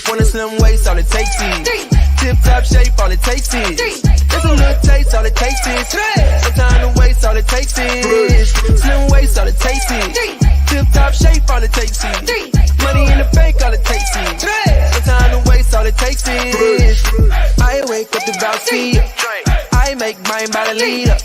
Want a slim waist, all it takes is tip top shape, all it takes is just a little taste, all it takes is no time to waste, all it takes is slim waist, all it takes is tip top shape, all it takes is money in the bank, all it takes is no time to waste, all it takes is I wake up to Vasilla, I make mine by the leader.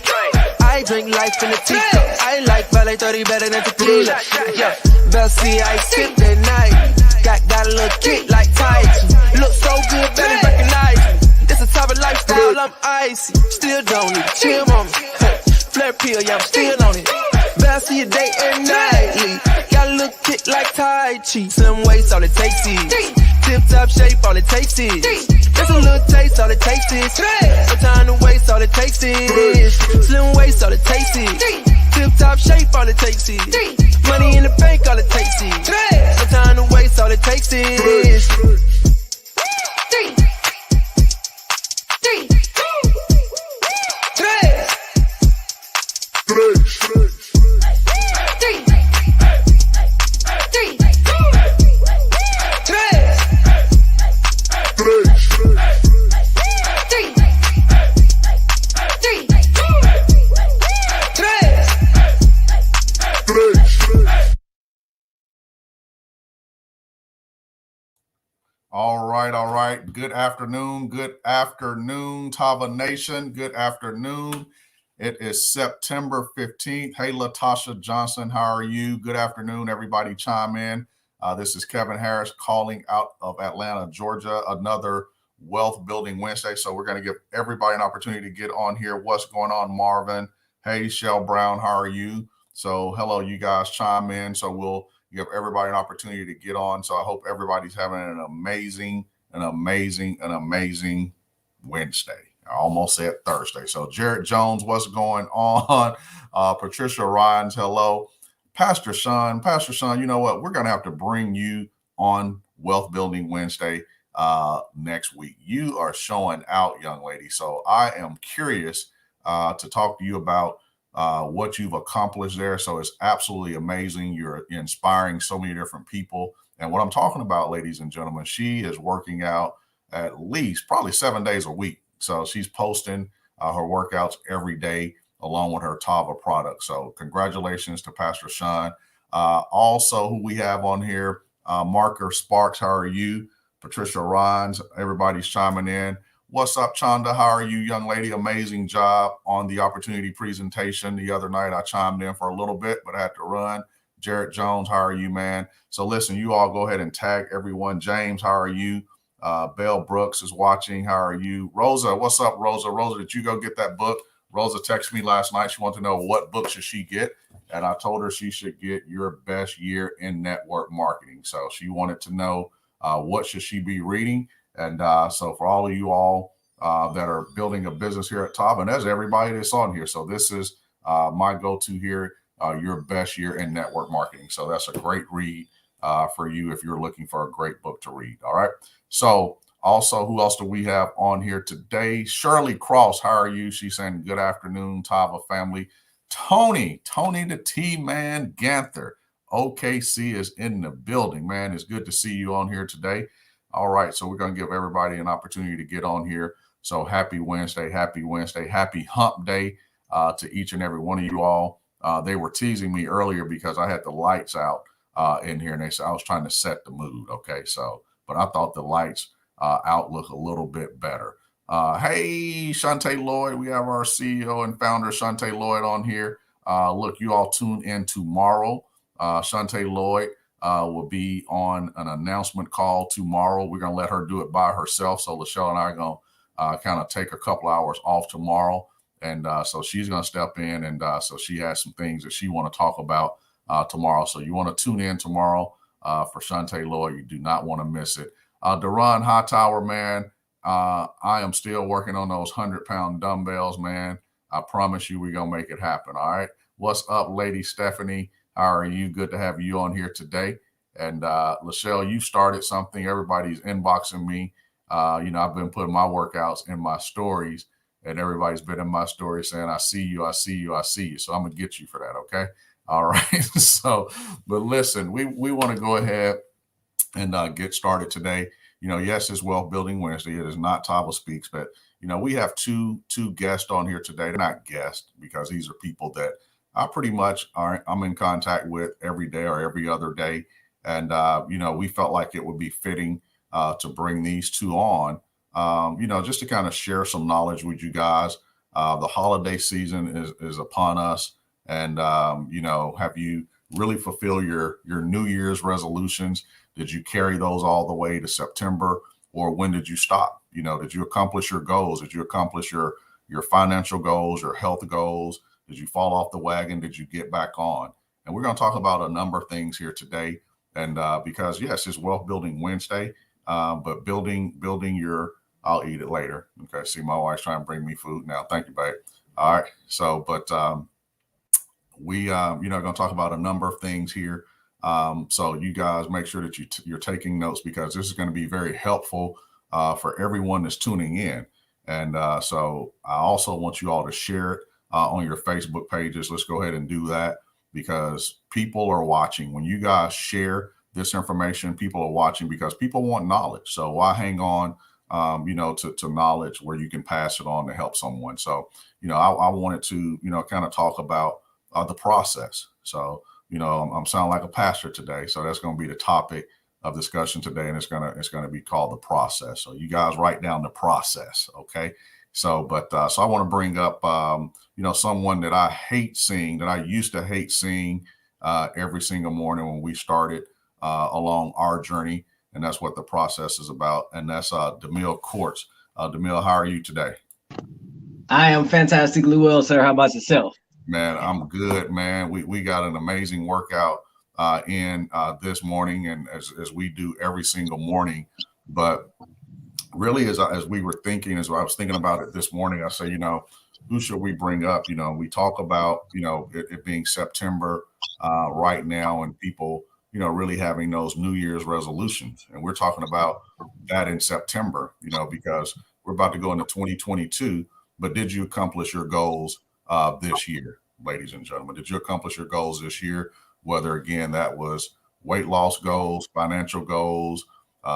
I drink life in a teacup. I like Valet 30 better than tequila. Yeah, Vasilla, I sip that night. Got a little kick like Titan. Look so good, better recognize me. It's a type of lifestyle, I'm icy. Still don't need chill on me. Flare pill, yeah, I'm still on it. Vasilla day and nightly. Got a little kick like Tai Chi. Slim waist, all it takes is tip top shape, all it takes is just a little taste, all it takes is no time to waste, all it takes is slim waist, all it takes is tip top shape, all it takes is money in the bank, all it takes is no time to waste, all it takes is All right. Good afternoon, Tava Nation. Good afternoon. It is September 15th. Hey, Latasha Johnson, how are you? Good afternoon, everybody. Chime in. This is Kevin Harris calling out of Atlanta, Georgia. Another Wealth Building Wednesday. So we're going to give everybody an opportunity to get on here. What's going on, Marvin? Hey, Shell Brown, how are you? So hello, you guys. Chime in. So we'll give everybody an opportunity to get on. So I hope everybody's having an amazing Wednesday. I almost said Thursday. So Jared Jones, what's going on? Patricia Rhines, hello. Pastor Sean, you know what? We're going to have to bring you on Wealth Building Wednesday next week. You are showing out, young lady. So I am curious to talk to you about what you've accomplished there. So it's absolutely amazing. You're inspiring so many different people. And what I'm talking about, ladies and gentlemen, she is working out at least probably 7 days a week. So she's posting her workouts every day along with her Tava product. So congratulations to Pastor Sean. Also, who we have on here, Marker Sparks, how are you? Patricia Rhines, everybody's chiming in. What's up, Chanda? How are you, young lady? Amazing job on the opportunity presentation the other night. I chimed in for a little bit, but I had to run. Jared Jones, how are you, man? So listen, you all go ahead and tag everyone. James, how are you? Belle Brooks is watching. How are you? Rosa, what's up, Rosa? Rosa, did you go get that book? Rosa texted me last night. She wanted to know what book should she get. And I told her she should get Your Best Year in Network Marketing. So she wanted to know what should she be reading. And so for all of you all that are building a business here at Tava, and there's everybody that's on here. So this is my go-to here, Your Best Year in Network Marketing. So that's a great read for you if you're looking for a great book to read. All right. So also, who else do we have on here today? Shirley Cross, how are you? She's saying good afternoon, Tava family. Tony the T-Man Ganther. OKC is in the building, man. It's good to see you on here today. All right, so we're going to give everybody an opportunity to get on here. So happy Wednesday, happy hump day to each and every one of you all. They were teasing me earlier because I had the lights out in here, and they said I was trying to set the mood. Okay, so, but I thought the lights out look a little bit better. Hey, Shantae Lloyd, we have our CEO and founder, Shantae Lloyd, on here. Look, you all tune in tomorrow. Shantae Lloyd will be on an announcement call tomorrow. We're going to let her do it by herself. So Lachelle and I are going to kind of take a couple hours off tomorrow. And so she's going to step in. And so she has some things that she want to talk about tomorrow. So you want to tune in tomorrow for Shantae Lloyd. You do not want to miss it. Duran Hightower, man, I am still working on those 100-pound dumbbells, man. I promise you we're going to make it happen. All right. What's up, Lady Stephanie? How are you? Good to have you on here today. And Lachelle, you started something. Everybody's inboxing me. I've been putting my workouts in my stories, and everybody's been in my stories saying, I see you. So I'm going to get you for that, okay? All right. So, but listen, we want to go ahead and get started today. Yes, it's Wealth Building Wednesday. It is not Tava Speaks, but we have two guests on here today. They're not guests because these are people that I pretty much I'm in contact with every day or every other day, and we felt like it would be fitting to bring these two on, just to kind of share some knowledge with you guys. The holiday season is upon us, and have you really fulfilled your New Year's resolutions? Did you carry those all the way to September, or when did you stop? Did you accomplish your goals? Did you accomplish your financial goals, your health goals? Did you fall off the wagon? Did you get back on? And we're going to talk about a number of things here today. And because yes, it's Wealth Building Wednesday, but building your, I'll eat it later. Okay. See, my wife's trying to bring me food now. Thank you, babe. All right. So, but we going to talk about a number of things here. So you guys make sure that you're taking notes, because this is going to be very helpful for everyone that's tuning in. And so I also want you all to share it on your Facebook pages. Let's go ahead and do that, because people are watching. When you guys share this information, people are watching, because people want knowledge. So why hang on, to knowledge where you can pass it on to help someone. So, I wanted to, kind of talk about the process. So, I'm sounding like a pastor today. So that's going to be the topic of discussion today. And it's going to be called the process. So you guys write down the process. Okay. So, so I want to bring up, someone that I hate seeing, that I used to hate seeing every single morning when we started along our journey. And that's what the process is about. And that's DeMille Courts. DeMille, how are you today? I am fantastically well, sir. How about yourself? Man, I'm good, man. We got an amazing workout in this morning, and as we do every single morning. But really, as we were thinking, as I was thinking about it this morning, I say, who should we bring up? We talk about, it being September right now, and people, really having those New Year's resolutions. And we're talking about that in September, because we're about to go into 2022. But did you accomplish your goals this year, ladies and gentlemen? Did you accomplish your goals this year? Whether, again, that was weight loss goals, financial goals,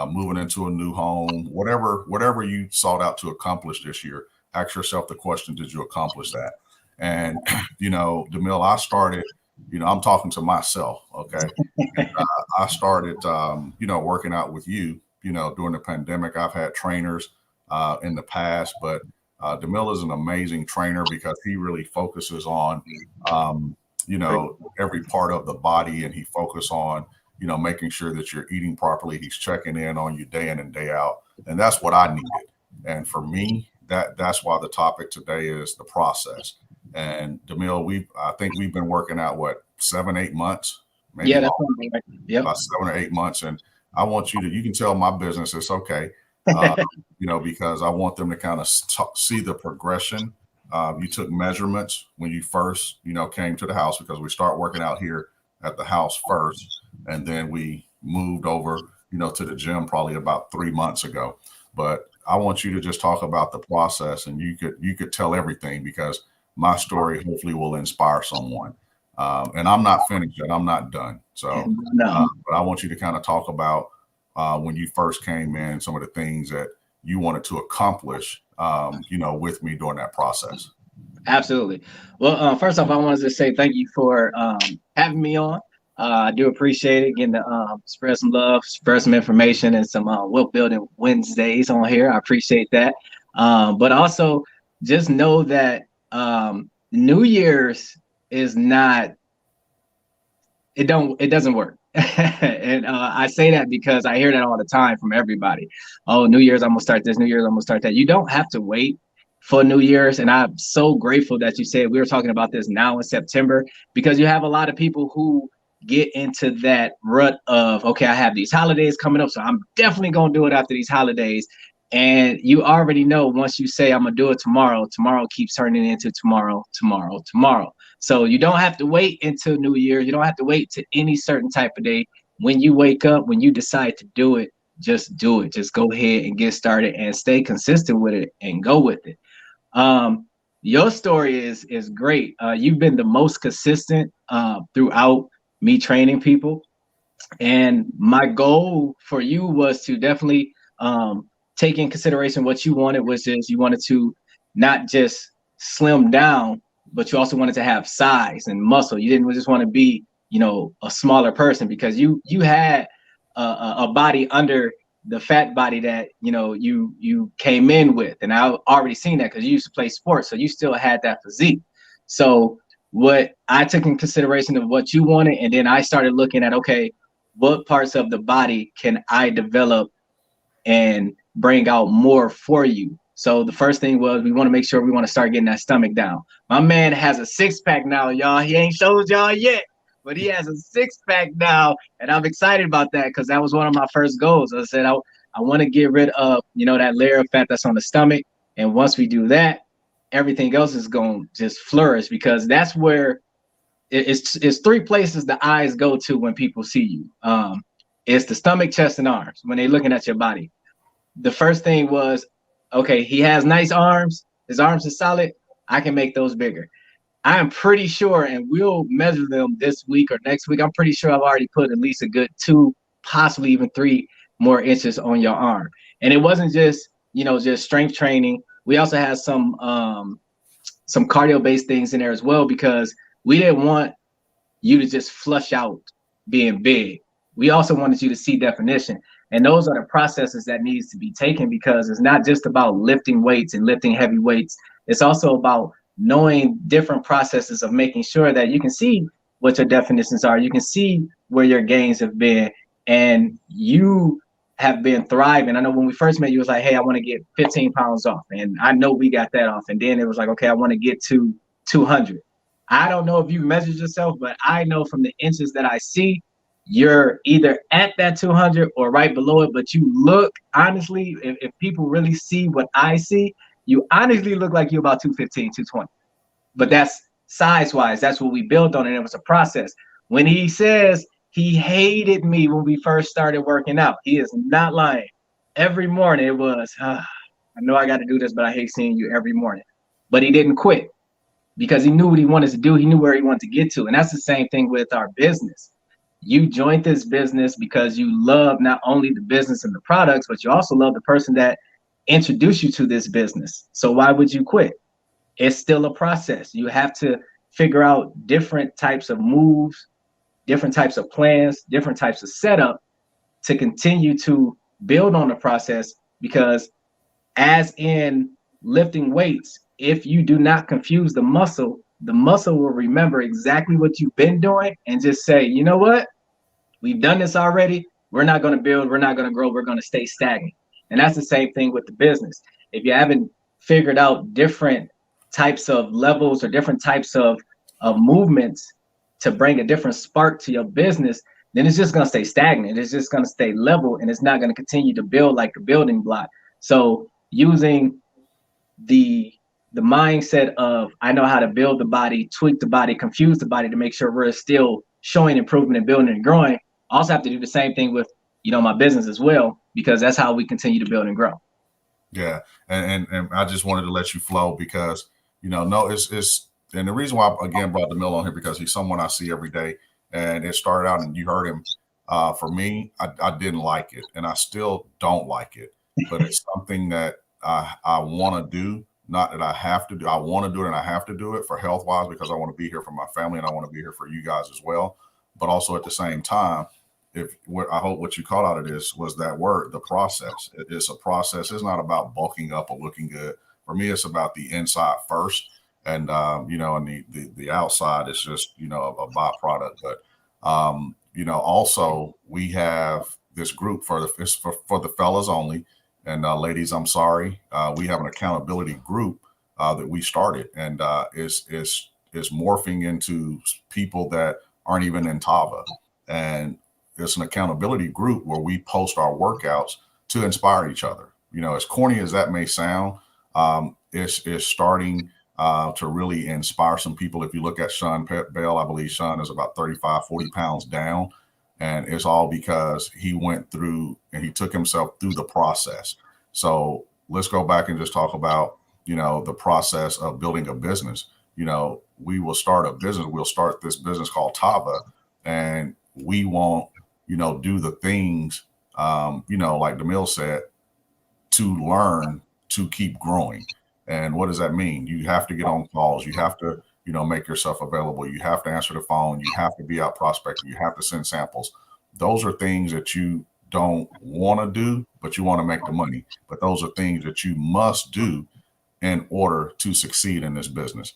moving into a new home, whatever you sought out to accomplish this year, ask yourself the question, did you accomplish that? And, DeMille, I started, I'm talking to myself. Okay. And, I started, working out with you, during the pandemic. I've had trainers in the past, but DeMille is an amazing trainer, because he really focuses on, every part of the body, and he focuses on, making sure that you're eating properly. He's checking in on you day in and day out. And that's what I needed. And for me, that's why the topic today is the process. And DeMille, I think we've been working out 7-8 months, maybe. Yeah, that's right. Yep. About 7 or 8 months. And I want you can tell my business it's okay. Because I want them to kind of see the progression. You took measurements when you first, came to the house, because we start working out here at the house first. And then we moved over, to the gym probably about 3 months ago. But I want you to just talk about the process, and you could tell everything, because my story hopefully will inspire someone. And I'm not finished yet. I'm not done. So, No. But I want you to kind of talk about when you first came in, some of the things that you wanted to accomplish, with me during that process. Absolutely. Well, first off, I wanted to say thank you for having me on. I do appreciate it, getting to spread some love, spread some information, and some Wealth Building Wednesdays on here. I appreciate that. But also just know that New Year's is not, it doesn't work. And I say that because I hear that all the time from everybody. Oh, New Year's, I'm gonna start this. New Year's, I'm gonna start that. You don't have to wait for New Year's. And I'm so grateful that you said we were talking about this now in September, because you have a lot of people who get into that rut of, okay, I have these holidays coming up, so I'm definitely gonna do it after these holidays. And you already know, once you say I'm gonna do it tomorrow, tomorrow keeps turning into tomorrow. So you don't have to wait until New Year. You don't have to wait to any certain type of day. When you wake up, when you decide to do it, just do it. Just go ahead and get started and stay consistent with it and go with it. your story is great. You've been the most consistent throughout me training people. And my goal for you was to definitely take in consideration what you wanted, which is you wanted to not just slim down, but you also wanted to have size and muscle. You didn't just want to be, a smaller person, because you had a body under the fat body that you came in with, and I already seen that because you used to play sports, so you still had that physique. So what I took in consideration of what you wanted, and then I started looking at, okay, what parts of the body can I develop and bring out more for you? So the first thing was, we want to make sure we want to start getting that stomach down. My man has a 6-pack now, y'all. He ain't showed y'all yet, but he has a 6-pack now, and I'm excited about that because that was one of my first goals. I said I want to get rid of that layer of fat that's on the stomach, and once we do that, everything else is going to just flourish, because that's where it's 3 places the eyes go to when people see you. It's the stomach, chest, and arms when they're looking at your body. The first thing was, okay, he has nice arms. His arms are solid. I can make those bigger. I am pretty sure, and we'll measure them this week or next week. I'm pretty sure I've already put at least a good 2, possibly even 3 more inches on your arm. And it wasn't just strength training. We also had some cardio-based things in there as well, because we didn't want you to just flush out being big. We also wanted you to see definition. And those are the processes that needs to be taken, because it's not just about lifting weights and lifting heavy weights. It's also about knowing different processes of making sure that you can see what your definitions are. You can see where your gains have been, and you have been thriving. I know when we first met, you was like, hey, I want to get 15 pounds off. And I know we got that off. And then it was like, okay, I want to get to 200. I don't know if you measured yourself, but I know from the inches that I see, you're either at that 200 or right below it. But you look, honestly, if people really see what I see, you honestly look like you're about 215, 220. But that's size-wise. That's what we built on, and it was a process. When he says he hated me when we first started working out, he is not lying. Every morning it was, I know I got to do this, but I hate seeing you every morning. But he didn't quit, because he knew what he wanted to do. He knew where he wanted to get to. And that's the same thing with our business. You joined this business because you love not only the business and the products, but you also love the person that introduced you to this business. So why would you quit? It's still a process. You have to figure out different types of moves, different types of plans, different types of setup to continue to build on the process. Because as in lifting weights, if you do not confuse the muscle will remember exactly what you've been doing and just say, you know what? We've done this already. We're not going to build. We're not going to grow. We're going to stay stagnant. And that's the same thing with the business. If you haven't figured out different types of levels or different types of movements to bring a different spark to your business, then it's just going to stay stagnant. It's just going to stay level, and it's not going to continue to build like a building block. So using the mindset of, I know how to build the body, tweak the body, confuse the body to make sure we're still showing improvement and building and growing. I also have to do the same thing with, my business as well, because that's how we continue to build and grow. Yeah. And I just wanted to let you flow because, it's and the reason why I again brought DeMille on here, because he's someone I see every day, and it started out, and you heard him. For me, I didn't like it, and I still don't like it, but it's something that I want to do. Not that I have to do. I want to do it, and I have to do it for health wise, because I want to be here for my family, and I want to be here for you guys as well. But also at the same time, I hope what you caught out of this was that word, the process. It's a process. It's not about bulking up or looking good. For me, it's about the inside first, and and the outside is just a byproduct. But also we have this group for the fellas only. And ladies, I'm sorry. We have an accountability group that we started, and is morphing into people that aren't even in Tava. And it's an accountability group where we post our workouts to inspire each other. As corny as that may sound, it's starting to really inspire some people. If you look at Sean Bell, I believe Sean is about 35, 40 pounds down. And it's all because he went through and he took himself through the process. So let's go back and just talk about the process of building a business. We will start a business. We'll start this business called Tava, and we won't, do the things, like DeMille said, to learn to keep growing. And what does that mean? You have to get on calls. You have to, make yourself available. You have to answer the phone. You have to be out prospecting. You have to send samples. Those are things that you don't want to do, but you want to make the money. But those are things that you must do in order to succeed in this business.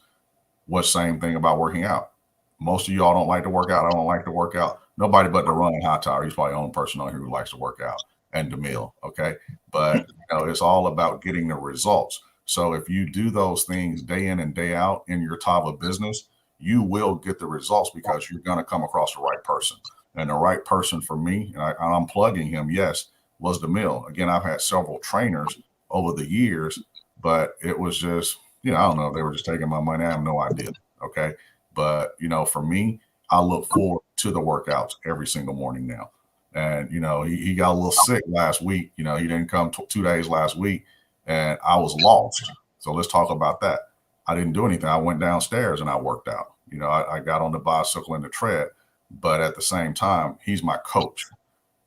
What's the same thing about working out? Most of y'all don't like to work out. I don't like to work out. Nobody but the Run High Tower. He's probably the only person on here who likes to work out, and DeMille. Okay. But it's all about getting the results. So if you do those things day in and day out in your Tava business, you will get the results because you're going to come across the right person. And the right person for me, and I'm plugging him, yes, was DeMille. Again, I've had several trainers over the years, but it was just, I don't know if they were just taking my money. I have no idea. Okay. But, for me, I look forward to the workouts every single morning now. And, he got a little sick last week. He didn't come 2 days last week, and I was lost. So let's talk about that. I didn't do anything. I went downstairs and I worked out. I got on the bicycle and the tread, but at the same time, he's my coach.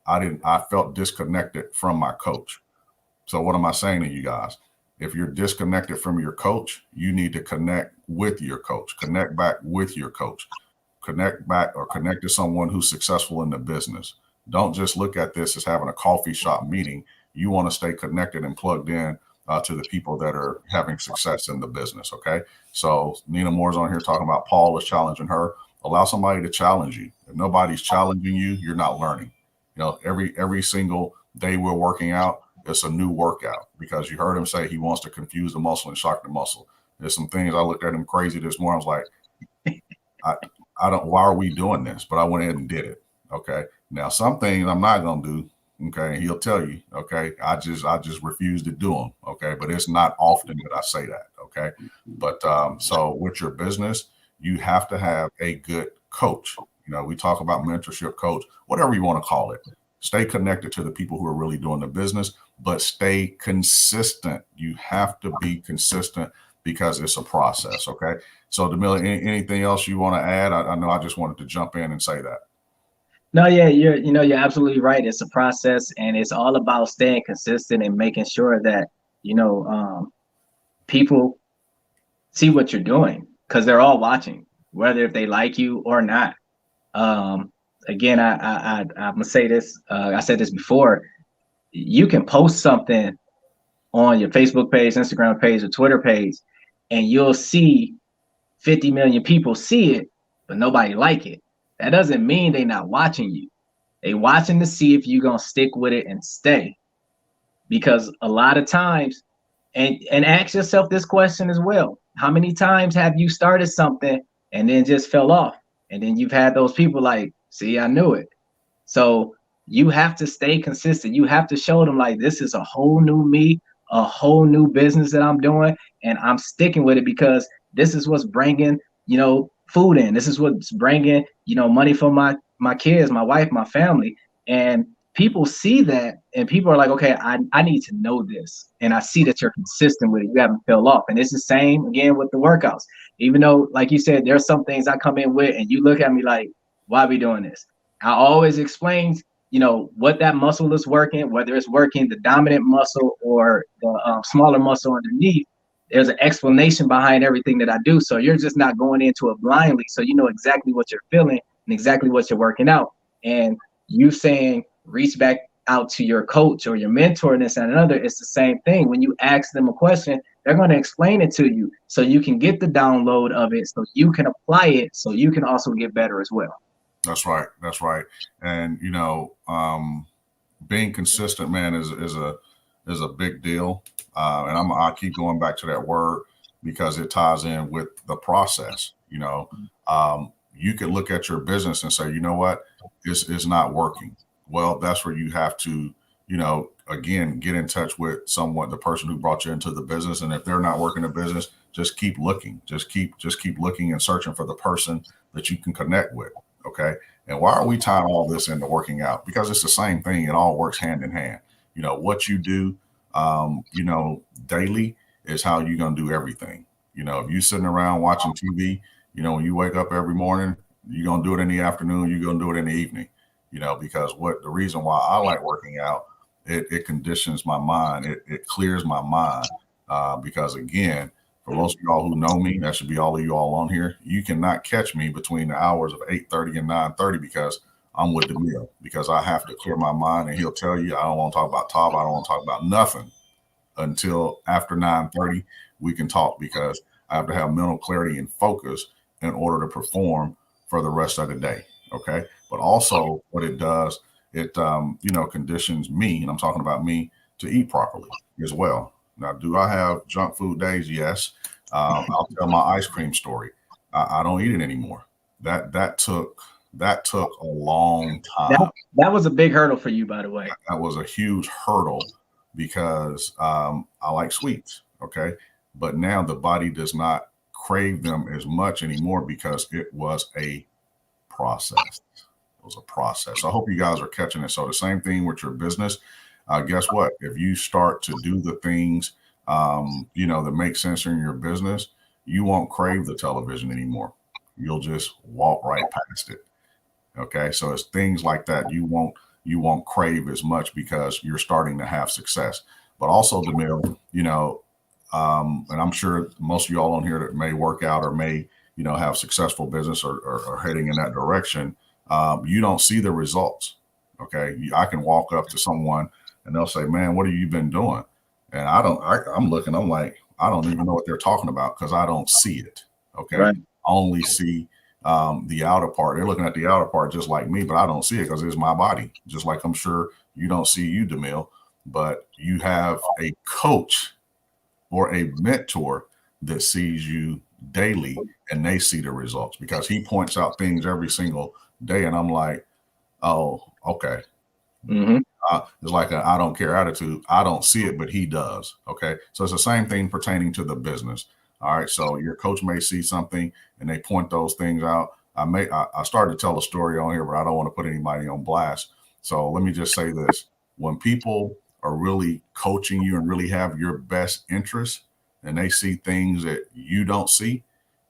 I felt disconnected from my coach. So what am I saying to you guys? If you're disconnected from your coach, you need to connect with your coach, connect back with your coach, connect back or connect to someone who's successful in the business. Don't just look at this as having a coffee shop meeting. You want to stay connected and plugged in to the people that are having success in the business. Okay. So Nina Moore's on here talking about Paul is challenging her. Allow somebody to challenge you. If nobody's challenging you, you're not learning. Every single day we're working out, it's a new workout because you heard him say he wants to confuse the muscle and shock the muscle. There's some things I looked at him crazy this morning. I was like, why are we doing this? But I went ahead and did it. Okay. Now, some things I'm not going to do. Okay. He'll tell you. Okay. I just refuse to do them. Okay. But it's not often that I say that. Okay. But so with your business, you have to have a good coach. We talk about mentorship coach, whatever you want to call it. Stay connected to the people who are really doing the business, but stay consistent. You have to be consistent because it's a process. Okay. So DeMille, anything else you want to add? I know I just wanted to jump in and say that. No, yeah, you're absolutely right. It's a process, and it's all about staying consistent and making sure that, people see what you're doing because they're all watching, whether if they like you or not. Again, I'm gonna say this. I said this before. You can post something on your Facebook page, Instagram page, or Twitter page, and you'll see 50 million people see it, but nobody like it. That doesn't mean they're not watching you. They watching to see if you're gonna stick with it and stay. Because a lot of times, and ask yourself this question as well. How many times have you started something and then just fell off? And then you've had those people like, see, I knew it. So you have to stay consistent. You have to show them like, this is a whole new me, a whole new business that I'm doing. And I'm sticking with it because this is what's bringing, food in. This is what's bringing, money for my kids, my wife, my family. And people see that and people are like, okay, I need to know this. And I see that you're consistent with it. You haven't fell off. And it's the same again with the workouts. Even though, like you said, there's some things I come in with and you look at me like, why are we doing this? I always explain, what that muscle is working, whether it's working the dominant muscle or the smaller muscle underneath. There's an explanation behind everything that I do. So you're just not going into it blindly. So you know exactly what you're feeling and exactly what you're working out. And you saying, reach back out to your coach or your mentor and this and another, it's the same thing. When you ask them a question, they're going to explain it to you so you can get the download of it, so you can apply it, so you can also get better as well. That's right. That's right. And, being consistent, man, is a big deal. And I keep going back to that word because it ties in with the process. You could look at your business and say, you know what, it's not working. Well, that's where you have to, again, get in touch with someone, the person who brought you into the business. And if they're not working the business, just keep looking, just keep looking and searching for the person that you can connect with. Okay. And why are we tying all this into working out? Because it's the same thing. It all works hand in hand. What you do, daily is how you're going to do everything. You know, if you're sitting around watching TV, you know, when you wake up every morning, you're going to do it in the afternoon, you're going to do it in the evening, you know, because the reason why I like working out, it conditions my mind. It clears my mind. Because again, for most of y'all who know me, that should be all of you all on here, you cannot catch me between the hours of 8:30 and 9:30 because I'm with DeMille, because I have to clear my mind, and he'll tell you, I don't want to talk about Tava. I don't want to talk about nothing until after 9:30. We can talk, because I have to have mental clarity and focus in order to perform for the rest of the day. Okay. But also what it does, it, you know, conditions me, and I'm talking about me, to eat properly as well. Now, do I have junk food days? Yes. I'll tell my ice cream story. I don't eat it anymore. That took a long time. That was a big hurdle for you, by the way. That was a huge hurdle, because I like sweets. Okay. But now the body does not crave them as much anymore, because it was a process. It was a process. So I hope you guys are catching it. So the same thing with your business. Guess what? If you start to do the things, you know, that make sense in your business, you won't crave the television anymore. You'll just walk right past it. Okay. So it's things like that. You won't crave as much, because you're starting to have success. But also, DeMille, you know, and I'm sure most of y'all on here that may work out or may, you know, have successful business or heading in that direction, you don't see the results. Okay. I can walk up to someone and they'll say, man, what have you been doing? And I'm looking, I'm like, I don't even know what they're talking about, because I don't see it. Okay. Right. I only see the outer part. They're looking at the outer part just like me, but I don't see it because it's my body. Just like I'm sure you don't see you, DeMille, but you have a coach or a mentor that sees you daily, and they see the results, because he points out things every single day. And I'm like, oh, okay. Mm-hmm. It's like I don't care attitude. I don't see it, but he does. Okay. So it's the same thing pertaining to the business. All right. So your coach may see something and they point those things out. I started to tell a story on here, but I don't want to put anybody on blast. So let me just say this. When people are really coaching you and really have your best interest, and they see things that you don't see,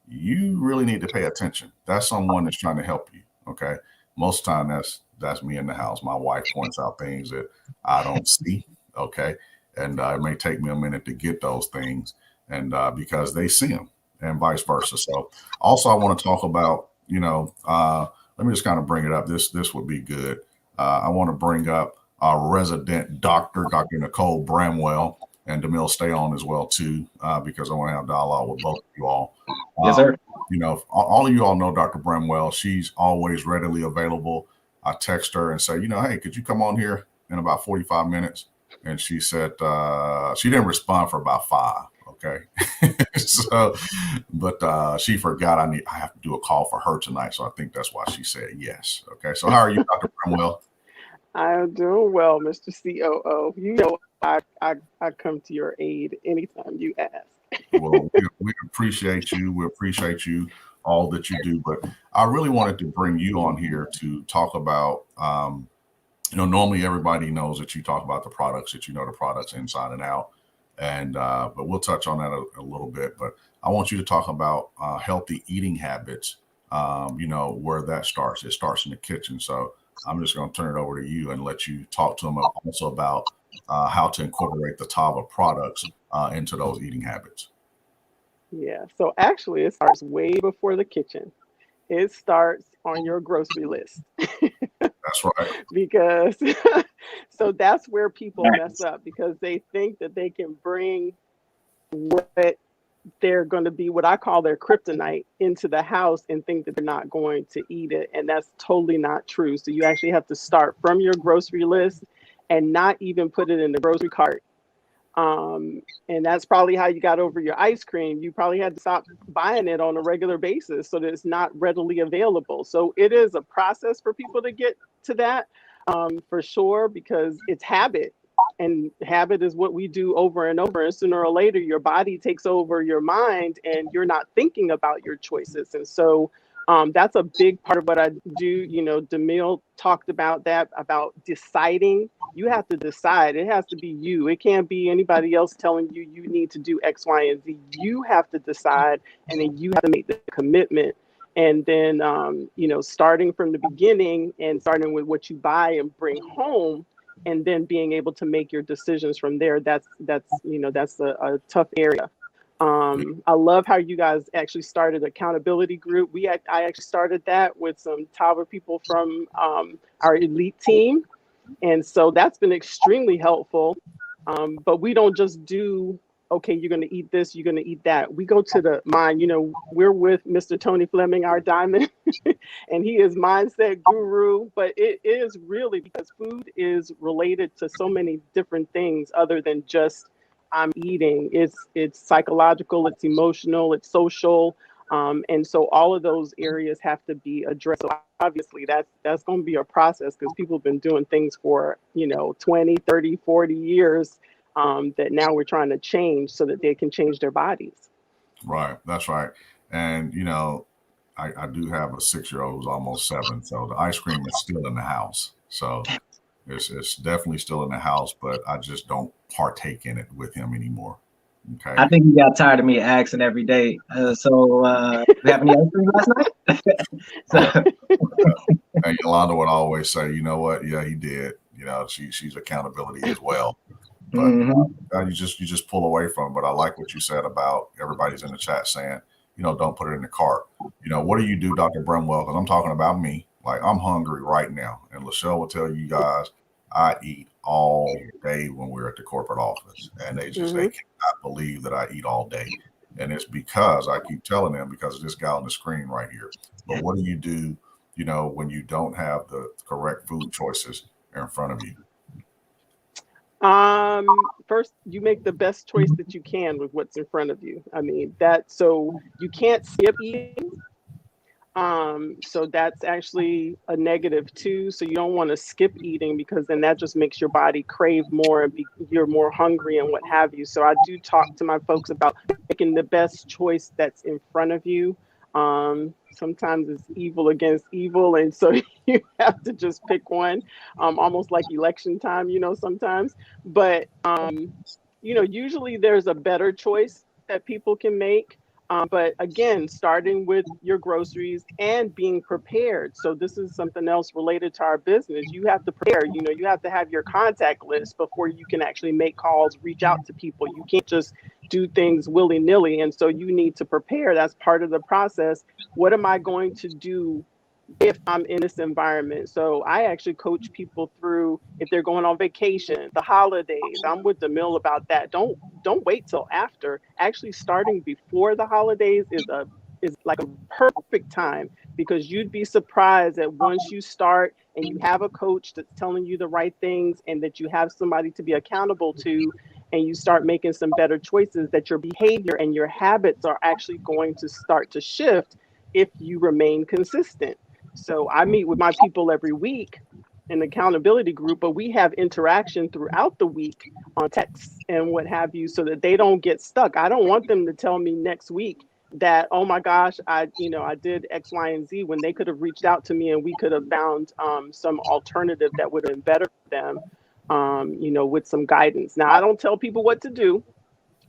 you really need to pay attention. That's someone that's trying to help you. Okay. Most of the time that's me in the house. My wife points out things that I don't see. Okay. And it may take me a minute to get those things, and because they see them, and vice versa. So also I want to talk about, you know, let me just kind of bring it up. This would be good. I want to bring up our resident doctor, Dr. Nicole Bramwell, and DeMille stay on as well too, because I want to have dialogue with both of you all. Yes, sir. You know, all of you all know Dr. Bramwell. She's always readily available. I text her and say, you know, hey, could you come on here in about 45 minutes? And she said, she didn't respond for about 5. Okay. So, but she forgot I have to do a call for her tonight. So I think that's why she said yes. Okay. So how are you, Dr. Bramwell? I am doing well, Mr. COO. You know, I come to your aid anytime you ask. Well, we appreciate you. We appreciate you, all that you do. But I really wanted to bring you on here to talk about, you know, normally everybody knows that you talk about the products, that you know the products inside and out. And but we'll touch on that a little bit. But I want you to talk about healthy eating habits, you know, where that starts. It starts in the kitchen. So I'm just going to turn it over to you and let you talk to them also about how to incorporate the Tava products into those eating habits. Yeah. So actually, it starts way before the kitchen. It starts on your grocery list. That's right. Because so that's where people mess up, because they think that they can bring what they're going to be, what I call their kryptonite, into the house and think that they're not going to eat it. And that's totally not true. So you actually have to start from your grocery list and not even put it in the grocery cart. And that's probably how you got over your ice cream. You probably had to stop buying it on a regular basis so that it's not readily available. So it is a process for people to get to that, for sure, because it's habit. And habit is what we do over and over. And sooner or later, your body takes over your mind and you're not thinking about your choices. And so That's a big part of what I do. You know, Demille talked about that, about deciding. You have to decide. It has to be you. It can't be anybody else telling you you need to do X, Y, and Z. You have to decide, and then you have to make the commitment. And then, you know, starting from the beginning and starting with what you buy and bring home, and then being able to make your decisions from there. That's you know, that's a tough area. I love how you guys actually started accountability group. I actually started that with some Tava people from our elite team. And so that's been extremely helpful. But we don't just do, okay, you're going to eat this, you're going to eat that. We go to the mind. You know, we're with Mr. Tony Fleming, our diamond, and he is mindset guru. But it is really, because food is related to so many different things other than just I'm eating. It's psychological, it's emotional, it's social. And so all of those areas have to be addressed. So obviously that's going to be a process, because people have been doing things for, you know, 20, 30, 40 years, that now we're trying to change so that they can change their bodies. Right. That's right. And, you know, I do have a 6-year-old who's almost 7. So the ice cream is still in the house. So it's definitely still in the house, but I just don't partake in it with him anymore. Okay. I think he got tired of me asking every day. So we have any ice cream last night? And Yolanda would always say, you know what? Yeah, he did. You know, she's accountability as well. But you just pull away from it. But I like what you said about everybody's in the chat saying, you know, don't put it in the cart. You know, what do you do, Dr. Brumwell? Because I'm talking about me. Like, I'm hungry right now. And Lachelle will tell you guys, I eat all day when we're at the corporate office. And they cannot believe that I eat all day. And it's because I keep telling them, because of this guy on the screen right here. But what do, you know, when you don't have the correct food choices in front of you? First, you make the best choice that you can with what's in front of you. I mean, so you can't skip eating. So that's actually a negative too. So you don't want to skip eating, because then that just makes your body crave more and you're more hungry and what have you. So I do talk to my folks about making the best choice that's in front of you. Sometimes it's evil against evil, and so you have to just pick one, almost like election time, you know, sometimes. But you know, usually there's a better choice that people can make. But again, starting with your groceries and being prepared. So this is something else related to our business. You have to prepare. You know, you have to have your contact list before you can actually make calls, reach out to people. You can't just do things willy-nilly. And so you need to prepare. That's part of the process. What am I going to do if I'm in this environment? So I actually coach people through, if they're going on vacation, the holidays. I'm with Demille about that. Don't wait till after. Actually, starting before the holidays is like a perfect time, because you'd be surprised that once you start and you have a coach that's telling you the right things, and that you have somebody to be accountable to, and you start making some better choices, that your behavior and your habits are actually going to start to shift if you remain consistent. So I meet with my people every week in the accountability group, but we have interaction throughout the week on texts and what have you, so that they don't get stuck. I don't want them to tell me next week that, oh my gosh, I did X, Y, and Z, when they could have reached out to me and we could have found some alternative that would have been better for them, you know, with some guidance. Now, I don't tell people what to do.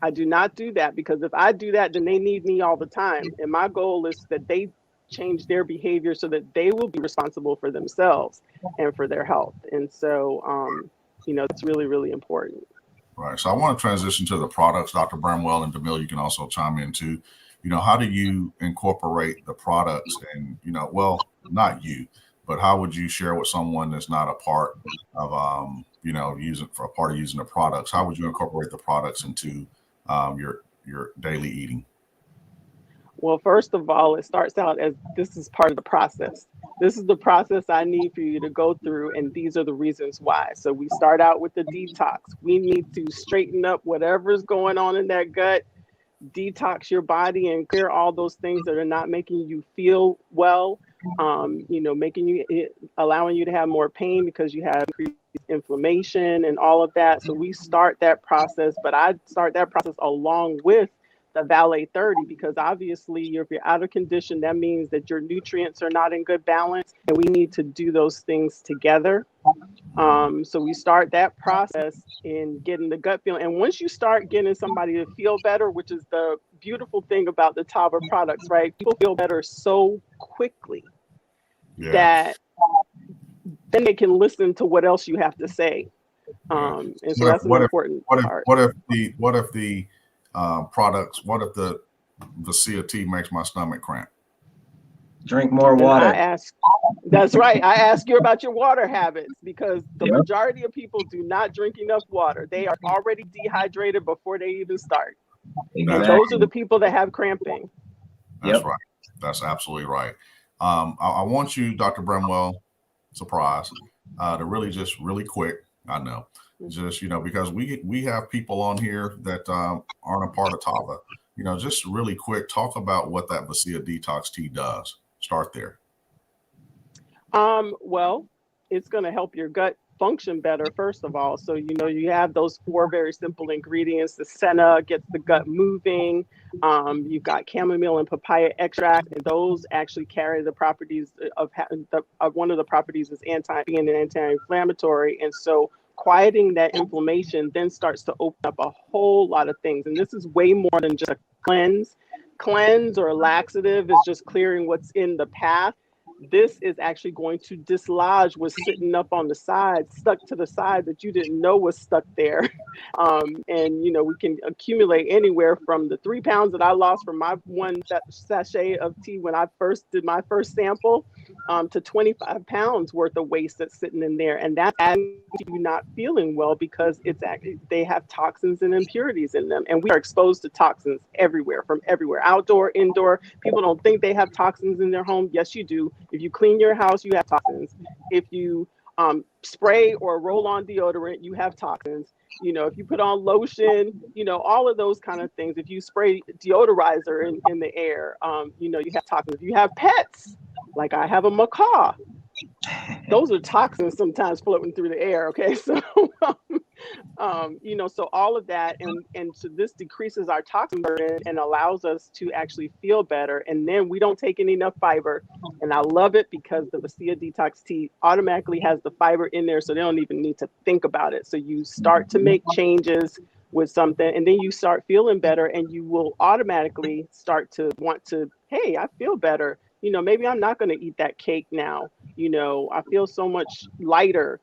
I do not do that, because if I do that, then they need me all the time. And my goal is that they change their behavior so that they will be responsible for themselves and for their health. And so, you know, it's really, really important. Right. So I want to transition to the products, Dr. Bramwell and Demille. You can also chime in too. You know, how do you incorporate the products? And, you know, well, not you, but how would you share with someone that's not a part of, you know, using the products? How would you incorporate the products into your daily eating? Well, first of all, it starts out as, this is part of the process. This is the process I need for you to go through, and these are the reasons why. So we start out with the detox. We need to straighten up whatever's going on in that gut, detox your body and clear all those things that are not making you feel well, you know, allowing you to have more pain because you have increased inflammation and all of that. So we start that process, but I start that process along with the Valet 30, because obviously if you're out of condition, that means that your nutrients are not in good balance, and we need to do those things together. So we start that process in getting the gut feeling. And once you start getting somebody to feel better, which is the beautiful thing about the Tava products, right? People feel better so quickly that then they can listen to what else you have to say. And so that's an important part. What if the products, what if the Vasilla tea makes my stomach cramp? Drink more water. That's right. I ask you about your water habits, because the majority of people do not drink enough water. They are already dehydrated before they even start. Exactly. And those are the people that have cramping. That's right. That's absolutely right. I want you, Dr. Bramwell, surprise, to really quick, I know, just, because we have people on here that aren't a part of Tava, just really quick, talk about what that Vasilla Detox tea does. Start there. Well, it's going to help your gut function better, first of all. So, you have those 4 very simple ingredients. The senna gets the gut moving. You've got chamomile and papaya extract, and those actually carry the properties of one of the properties is being an anti-inflammatory. And so quieting that inflammation then starts to open up a whole lot of things. And this is way more than just a cleanse or laxative is just clearing what's in the path. This is actually going to dislodge what's sitting up on the side, stuck to the side that you didn't know was stuck there. And, we can accumulate anywhere from the 3 pounds that I lost from my 1 sachet of tea when I first did my first sample, to 25 pounds worth of waste that's sitting in there. And that's adding to you not feeling well, because they have toxins and impurities in them. And we are exposed to toxins everywhere, from everywhere, outdoor, indoor. People don't think they have toxins in their home. Yes, you do. If you clean your house, you have toxins. If you spray or roll on deodorant, you have toxins. If you put on lotion, all of those kind of things. If you spray deodorizer in the air, you have toxins. If you have pets, like I have a macaw, those are toxins sometimes floating through the air. Okay, so so all of that, and so this decreases our toxin burden and allows us to actually feel better. And then we don't take in enough fiber, and I love it because the Vasilla Detox tea automatically has the fiber in there, so they don't even need to think about it. So you start to make changes with something, and then you start feeling better, and you will automatically start to want to, hey, I feel better. Maybe I'm not going to eat that cake now. I feel so much lighter.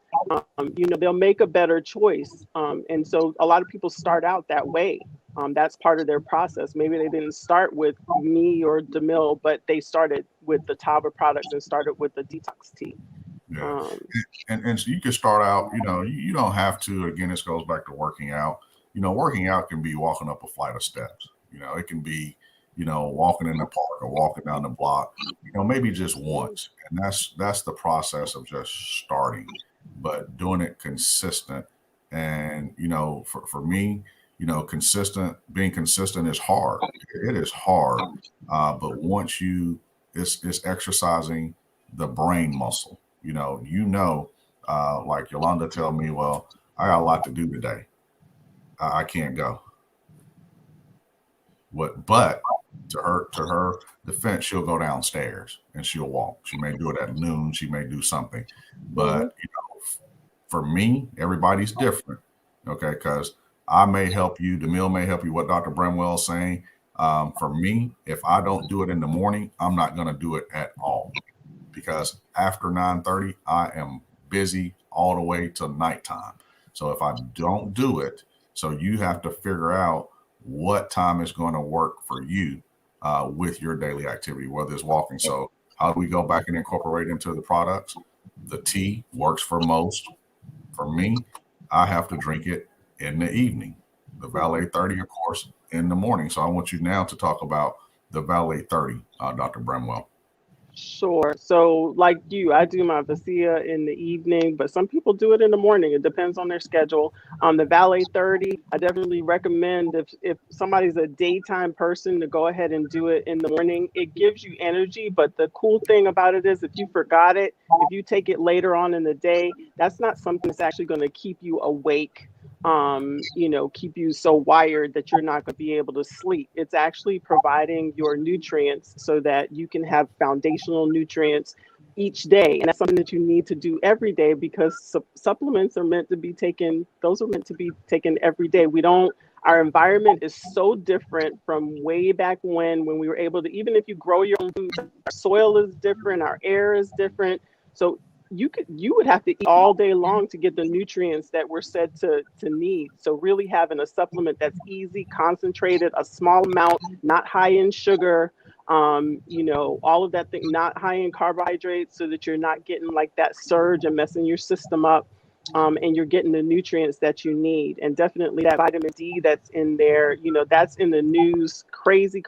They'll make a better choice. And so a lot of people start out that way. That's part of their process. Maybe they didn't start with me or DeMille, but they started with the Tava products and started with the detox tea. Yeah. And so you can start out, you don't have to, again, this goes back to working out. Working out can be walking up a flight of steps. It can be, walking in the park or walking down the block, maybe just once. And that's the process of just starting, but doing it consistent. And, for me, being consistent is hard. It is hard. But once it's exercising the brain muscle, like Yolanda tell me, well, I got a lot to do today. I can't go. But to her defense, she'll go downstairs and she'll walk. She may do it at noon. She may do something. But, for me, everybody's different. Okay. Because I may help you. DeMille may help you. What Dr. Bramwell is saying. For me, if I don't do it in the morning, I'm not going to do it at all. Because after 9:30, I am busy all the way till nighttime. So if I don't do it, so you have to figure out what time is going to work for you with your daily activity, whether it's walking. So how do we go back and incorporate into the products? The tea works for most. For me, I have to drink it in the evening. The Valet 30, of course, in the morning. So I want you now to talk about the Valet 30, Dr. Bramwell. Sure. So like you, I do my Vasilla in the evening, but some people do it in the morning. It depends on their schedule. The Valet 30, I definitely recommend if somebody's a daytime person to go ahead and do it in the morning. It gives you energy, but the cool thing about it is if you forgot it, if you take it later on in the day, that's not something that's actually going to keep you awake keep you so wired that you're not going to be able to sleep. It's actually providing your nutrients so that you can have foundational nutrients each day. And that's something that you need to do every day, because supplements are meant to be taken. Those are meant to be taken every day. Our environment is so different from way back when we were able to, even if you grow your own food, our soil is different, our air is different. So you would have to eat all day long to get the nutrients that we're said to need. So really having a supplement that's easy, concentrated, a small amount, not high in sugar, all of that thing, not high in carbohydrates, so that you're not getting like that surge and messing your system up. And you're getting the nutrients that you need. And definitely that vitamin D that's in there, that's in the news crazy.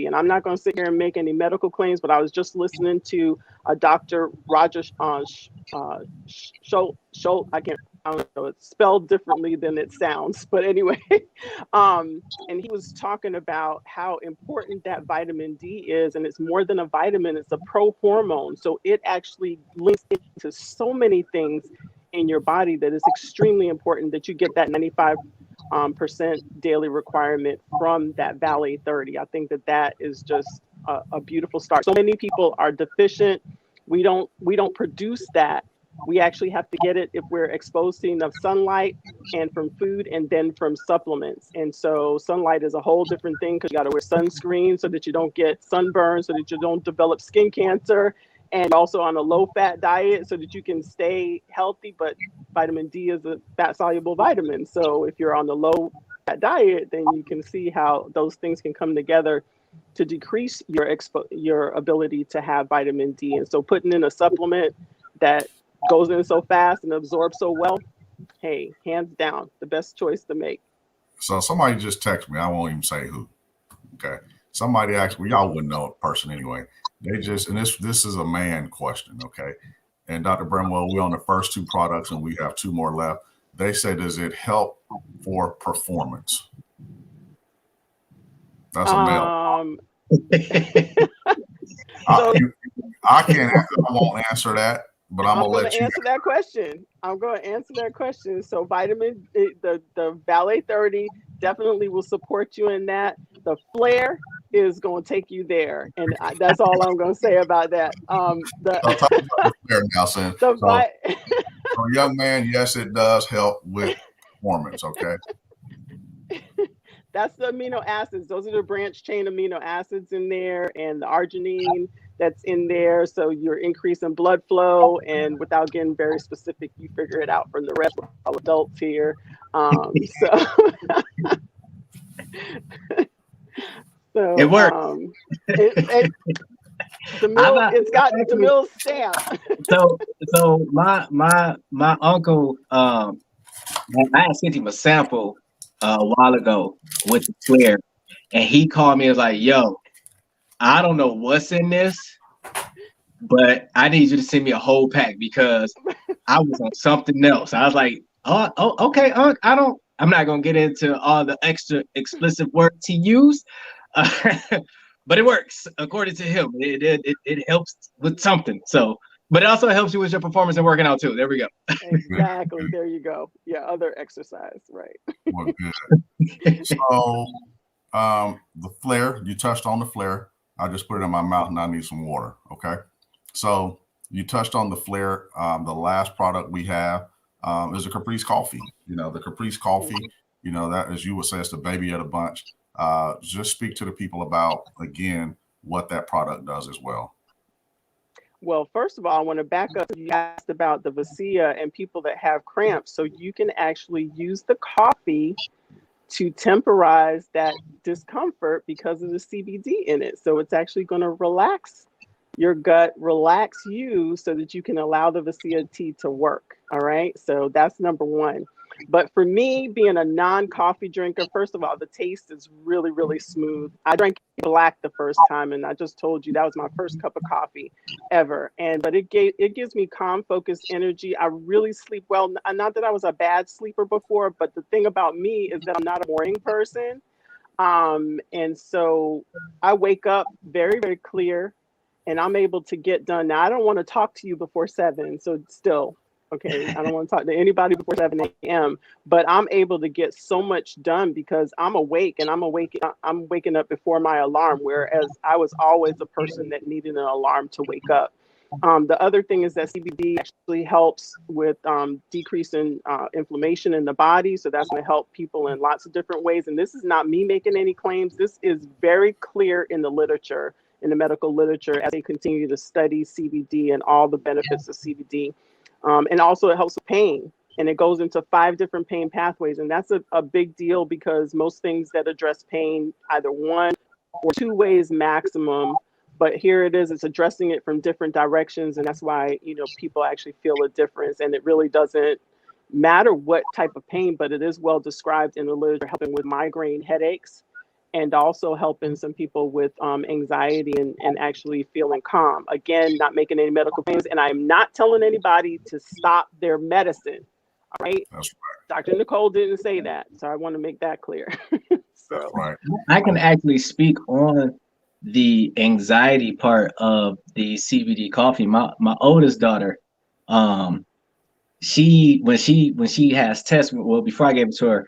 And I'm not going to sit here and make any medical claims, but I was just listening to a Dr. Roger Schultz. I don't know, it's spelled differently than it sounds, but anyway, and he was talking about how important that vitamin D is, and it's more than a vitamin, it's a pro-hormone. So it actually links into so many things in your body that is extremely important that you get that 95% daily requirement from that Valley 30. I think that is just a beautiful start. So many people are deficient. We don't produce that. We actually have to get it if we're exposed to enough sunlight, and from food, and then from supplements. And so sunlight is a whole different thing, because you got to wear sunscreen so that you don't get sunburn, so that you don't develop skin cancer, and also on a low-fat diet so that you can stay healthy. But vitamin D is a fat-soluble vitamin. So if you're on the low-fat diet, then you can see how those things can come together to decrease your ability to have vitamin D. And so putting in a supplement that goes in so fast and absorbs so well, hey, hands down, the best choice to make. So somebody just texted me. I won't even say who. Okay. Somebody asked me, y'all wouldn't know a person anyway. They just, and this is a man question, okay? And Dr. Bramwell, we're on the first two products and we have two more left. They say, does it help for performance? That's a male. I can't answer, I won't answer that, but I'm gonna let you answer that question. I'm going to answer that question. So the Valley 30 definitely will support you in that. The flare is going to take you there, and that's all I'm going to say about that. So young man, yes, it does help with performance. Okay. That's the amino acids. Those are the branch chain amino acids in there, and the arginine that's in there. So you're increasing blood flow, and without getting very specific, you figure it out from the rest of all adults here. So it works. It's got the mill stamp. So my uncle, I had sent him a sample a while ago with the flare, and he called me and was like, "Yo, I don't know what's in this, but I need you to send me a whole pack because I was on something else." I was like, "Oh, okay, I'm not gonna get into all the extra explicit words he used." But it works according to him. It helps with something. So, but it also helps you with your performance and working out too. There we go. Exactly. There you go. Yeah, other exercise, right? Well, good. So, the flare, you touched on the flare. I just put it in my mouth and I need some water. Okay. So you touched on the flare. The last product we have is a Caprice coffee. The Caprice coffee. That, as you would say, it's the baby of the bunch. Just speak to the people about, again, what that product does as well. Well, first of all, I want to back up. You asked about the Vasilla and people that have cramps. So you can actually use the coffee to temporize that discomfort because of the CBD in it. So it's actually going to relax your gut, relax you so that you can allow the Vasilla tea to work. All right. So that's number one. But for me, being a non-coffee drinker, first of all, the taste is really, really smooth. I drank black the first time, and I just told you that was my first cup of coffee ever. But it gives me calm, focused energy. I really sleep well. Not that I was a bad sleeper before, but the thing about me is that I'm not a morning person. And so I wake up very, very clear, and I'm able to get done. Now, I don't want to talk to you before 7, so still. Okay, I don't want to talk to anybody before 7 a.m. But I'm able to get so much done because I'm awake, and I'm waking up before my alarm. Whereas I was always a person that needed an alarm to wake up. The other thing is that CBD actually helps with decreasing inflammation in the body. So that's going to help people in lots of different ways. And this is not me making any claims. This is very clear in the literature, in the medical literature, as they continue to study CBD and all the benefits of CBD. And also it helps with pain. And it goes into 5 different pain pathways. And that's a big deal because most things that address pain, either 1 or 2 ways maximum. But here it is, it's addressing it from different directions. And that's why, people actually feel a difference. And it really doesn't matter what type of pain, but it is well described in the literature, helping with migraine headaches and also helping some people with anxiety and actually feeling calm. Again, not making any medical claims. And I'm not telling anybody to stop their medicine. All right. That's Dr. Nicole didn't say that. So I want to make that clear. So right. I can actually speak on the anxiety part of the CBD coffee. My oldest daughter, when she has tests, well, before I gave it to her,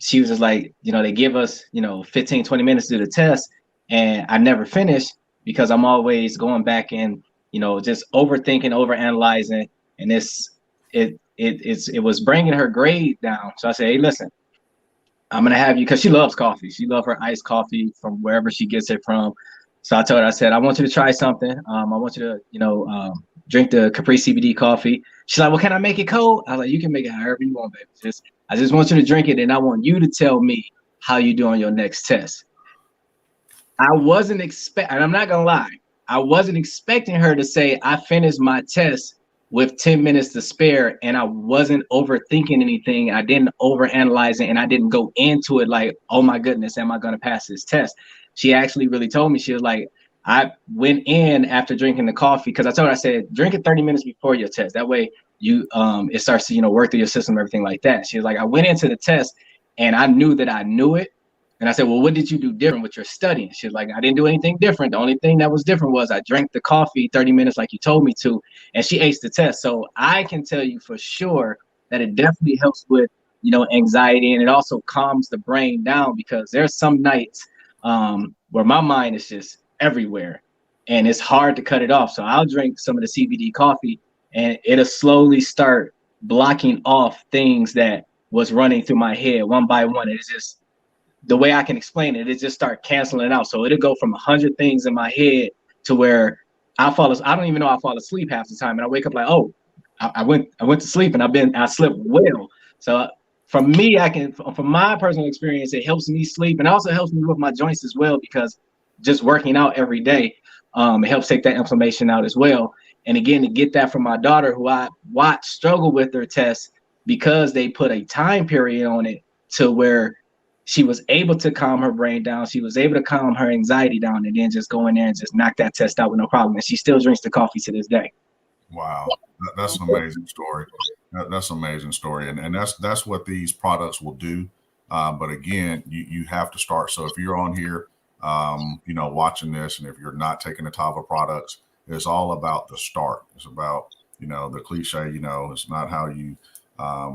she was just like, they give us, 15, 20 minutes to do the test, and I never finish because I'm always going back and, just overthinking, overanalyzing, and it was bringing her grade down. So I said, hey, listen, I'm gonna have you, because she loves coffee. She loves her iced coffee from wherever she gets it from. So I told her, I said, I want you to try something. I want you to, drink the Capri CBD coffee. She's like, well, can I make it cold? I was like, you can make it however you want, baby. I just want you to drink it, and I want you to tell me how you do on your next test. I wasn't expecting, and I'm not gonna lie, I wasn't expecting her to say, I finished my test with 10 minutes to spare, and I wasn't overthinking anything. I didn't overanalyze it, and I didn't go into it like, oh my goodness, am I going to pass this test? She actually really told me, she was like, I went in after drinking the coffee, because I told her, I said, drink it 30 minutes before your test. That way you it starts to, work through your system, everything like that. She was like, I went into the test and I knew that I knew it. And I said, well, what did you do different with your studying? She's like, I didn't do anything different. The only thing that was different was I drank the coffee 30 minutes like you told me to, and she aced the test. So I can tell you for sure that it definitely helps with, anxiety, and it also calms the brain down, because there's some nights where my mind is just everywhere and it's hard to cut it off. So I'll drink some of the CBD coffee and it'll slowly start blocking off things that was running through my head one by one. It's just, the way I can explain it, it just start canceling it out. So it'll go from 100 things in my head to where I don't even know I fall asleep half the time. And I wake up like, oh, I went to sleep and I slept well. So from me, from my personal experience, it helps me sleep, and also helps me with my joints as well, because just working out every day, it helps take that inflammation out as well. And again, to get that from my daughter, who I watched struggle with their tests, because they put a time period on it to where she was able to calm her brain down. She was able to calm her anxiety down, and then just go in there and just knock that test out with no problem. And she still drinks the coffee to this day. Wow, that's an amazing story. That's an amazing story, and that's what these products will do. But again, you have to start. So if you're on here, watching this, and if you're not taking the Tava products, it's all about the start. It's about, the cliche. It's not how you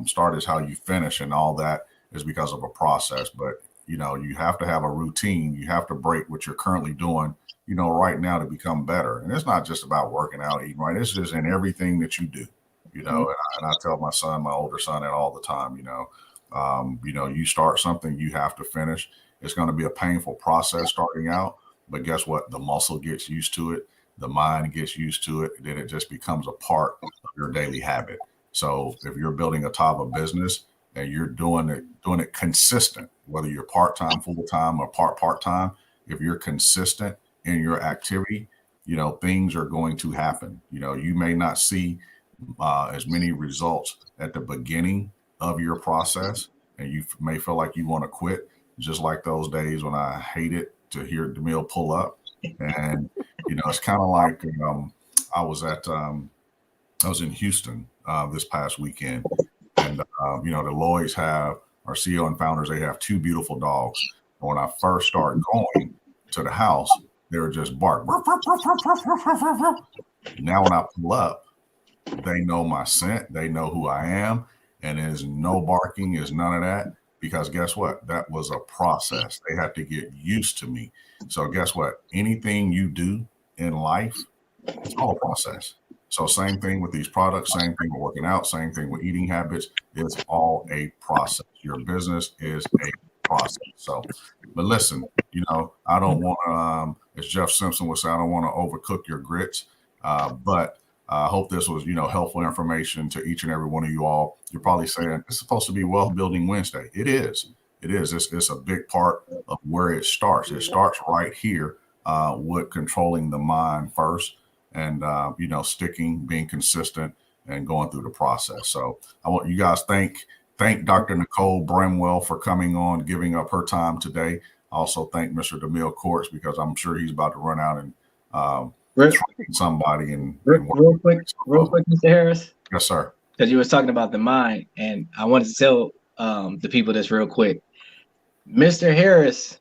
start, is how you finish, and all that is because of a process. But you have to have a routine. You have to break what you're currently doing, right now, to become better. And it's not just about working out, eating right. It's just in everything that you do, and I tell my older son that all the time. You start something, you have to finish. It's going to be a painful process starting out, but guess what? The muscle gets used to it. The mind gets used to it. Then it just becomes a part of your daily habit. So if you're building a Tava business and you're doing it consistent, whether you're part-time, full-time, or part-time, if you're consistent in your activity, things are going to happen. You may not see as many results at the beginning of your process, and you may feel like you want to quit, just like those days when I hated to hear DeMille pull up. And, it's kind of like I was in Houston this past weekend, and, the Lloyds have, our CEO and founders, they have 2 beautiful dogs. And when I first started going to the house, they were just bark. Now when I pull up, They know my scent. They know who I am. And there's no barking, is none of that. Because guess what? That was a process. They have to get used to me. So guess what? Anything you do in life, it's all a process. So same thing with these products, same thing with working out, same thing with eating habits. It's all a process. Your business is a process. So, but listen, I don't want to, as Jeff Simpson would say, I don't want to overcook your grits. But I hope this was, helpful information to each and every one of you all. You're probably saying it's supposed to be Wealth Building Wednesday. It is. It is. It's a big part of where it starts. It starts right here with controlling the mind first, and sticking, being consistent, and going through the process. So I want you guys thank Dr. Nicole Bramwell for coming on, giving up her time today. Also thank Mr. DeMille Courts, because I'm sure he's about to run out and train somebody. Real quick, Mr. Harris. Yes, sir. Because you was talking about the mind, and I wanted to tell the people this real quick. Mr. Harris,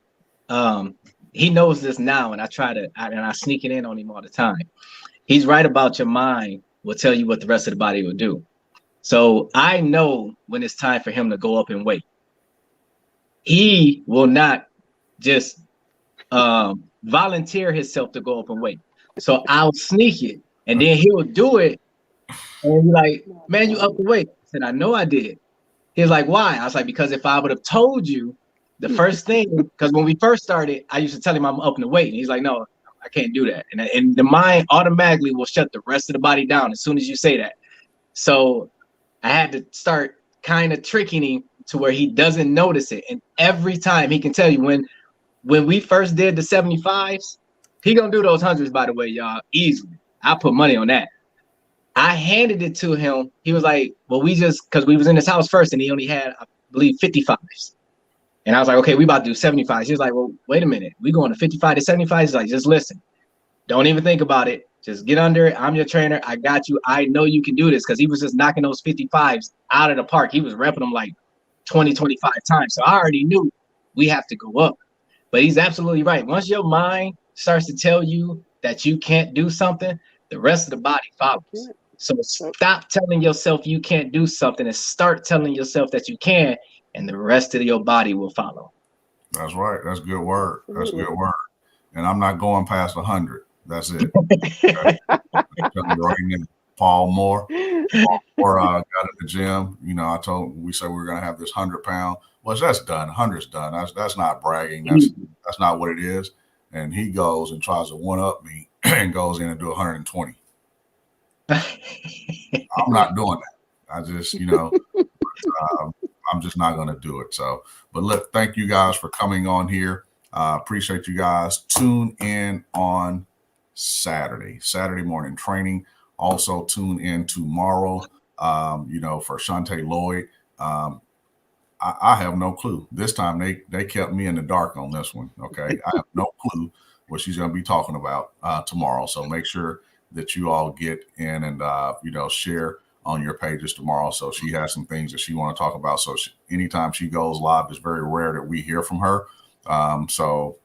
he knows this now, and I sneak it in on him all the time. He's right about your mind will tell you what the rest of the body will do. So I know when it's time for him to go up in weight. He will not just volunteer himself to go up in weight. So I'll sneak it, and then he'll do it, and be like, "Man, you up the weight?" I said, "I know I did." He was like, "Why?" I was like, "Because if I would have told you the first thing, because when we first started, I used to tell him I'm up in the weight, and he's like, no, I can't do that." And the mind automatically will shut the rest of the body down as soon as you say that. So I had to start kind of tricking him to where he doesn't notice it. And every time he can tell you when we first did the 75s, he gonna do those hundreds, by the way, y'all, easily. I put money on that. I handed it to him. He was like, well, because we was in his house first, and he only had, I believe, 55s. And I was like, okay, we about to do 75s. He was like, well, wait a minute. We going to 55 to 75s? He's like, just listen. Don't even think about it. Just get under it. I'm your trainer. I got you. I know you can do this, because he was just knocking those 55s out of the park. He was repping them like 20, 25 times. So I already knew we have to go up. But he's absolutely right. Once your mind starts to tell you that you can't do something, the rest of the body follows. So stop telling yourself you can't do something and start telling yourself that you can, and the rest of your body will follow. That's right. That's good word. That's good word. And I'm not going past 100. That's it. Okay. Right now, Paul Moore got at the gym. We said we were going to have this 100-pound. Well, that's done. 100's done. That's not bragging. That's not what it is. And he goes and tries to one-up me and goes in and do 120. I'm not doing that. I just, I'm just not going to do it. So, but look, thank you guys for coming on here. Appreciate you guys. Tune in on Saturday morning training. Also tune in tomorrow, for Shante Lloyd. I have no clue. This time they kept me in the dark on this one. Okay. I have no clue what she's going to be talking about tomorrow. So make sure that you all get in and, share on your pages tomorrow. So she has some things that she want to talk about. So anytime she goes live, it's very rare that we hear from her. So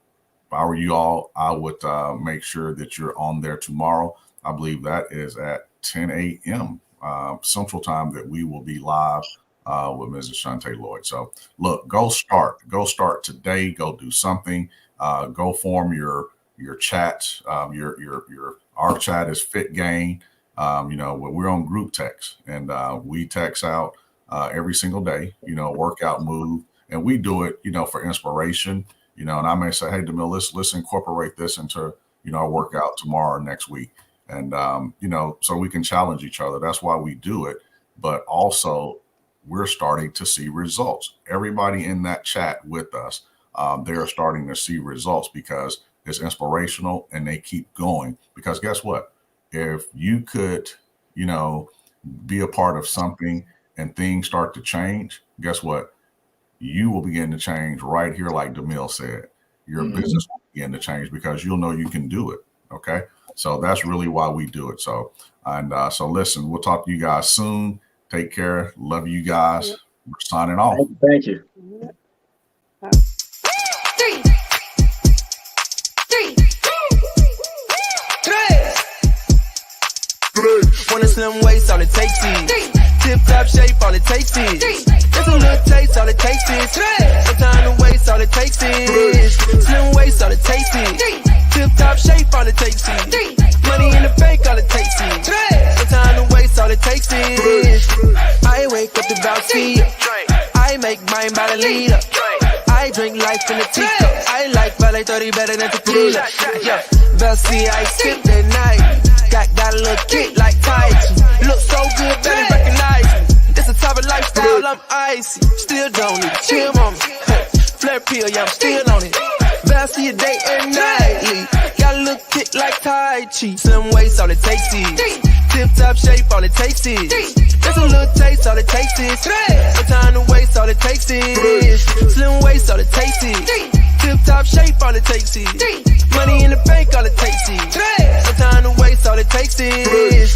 if I were you all, I would make sure that you're on there tomorrow. I believe that is at 10 a.m. Central Time that we will be live with Mrs. Shante Lloyd. So look, go start today. Go do something. Go form your chats. Our chat is Fit Gain. We're on group text, and we text out every single day, workout move, and we do it, for inspiration, and I may say, hey, DeMille, let's incorporate this into, our workout tomorrow or next week. And, so we can challenge each other. That's why we do it. But also we're starting to see results. Everybody in that chat with us, they're starting to see results because it's inspirational and they keep going. Because guess what? If you could, be a part of something and things start to change, guess what? You will begin to change right here. Like DeMille said, your business will begin to change because you'll know you can do it. Okay. So that's really why we do it. So, so listen, we'll talk to you guys soon. Take care. Love you guys. We're signing off. Thank you. Three. Want a slim waist, all it takes is tip top shape, all it takes is just a little taste, all it takes is no time to waste, all it takes is slim waist, all it takes is tip top shape, all it takes is money in the bank, all it takes is no time to waste, all it takes is I wake up to Vasilla, I make mine by the leader. I drink life in a teacup. I like Valet 30 better than tequila. Yeah, Vasilla, I sip that night. Got a little kick like Tyson. Look so good, better recognize me. It's a Tava lifestyle, I'm icy. Still don't need chill on me. Flare pill, yeah, I'm still on it. Vasilla day and nightly. Got a little kick like Tai Chi. Slim waist, all it takes is tip top shape, all it takes is just a little taste, all it takes is no time to waste, all it takes is slim waist, all it takes is tip top shape, all it takes is money in the bank, all it takes is no time to waste, all it takes is